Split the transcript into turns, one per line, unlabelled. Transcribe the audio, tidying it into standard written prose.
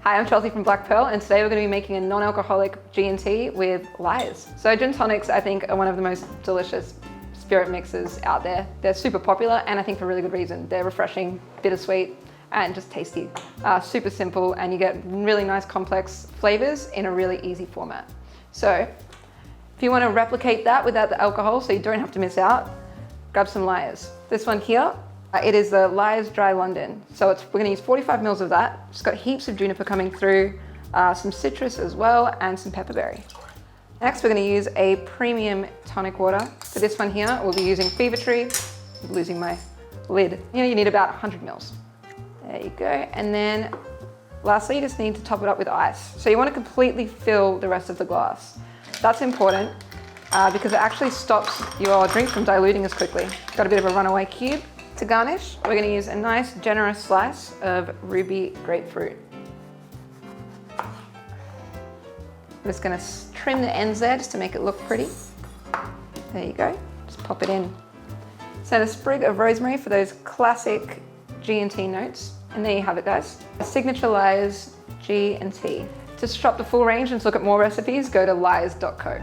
Hi, I'm Chelsea from Black Pearl, and today we're going to be making a non-alcoholic G&T with Lyres. So gin tonics, I think, are one of the most delicious spirit mixes out there. They're super popular, and I think for a really good reason. They're refreshing, bittersweet, and just tasty. Super simple, and you get really nice complex flavors in a really easy format. So if you want to replicate that without the alcohol so you don't have to miss out, grab some Lyres. This one here, it is the Lyre's Dry London. So we're going to use 45 mils of that. It's got heaps of juniper coming through, some citrus as well, and some pepperberry. Next, we're going to use a premium tonic water. For this one here, we'll be using Fever Tree. I'm losing my lid. Here you need about 100 mils. There you go. And then lastly, you just need to top it up with ice. So you want to completely fill the rest of the glass. That's important because it actually stops your drink from diluting as quickly. Got a bit of a runaway cube. To garnish, we're going to use a nice generous slice of ruby grapefruit. I'm just going to trim the ends there just to make it look pretty. There you go, just pop it in. So a sprig of rosemary for those classic G&T notes. And there you have it, guys. A signature Lyres G&T. To shop the full range and to look at more recipes, go to lyres.co.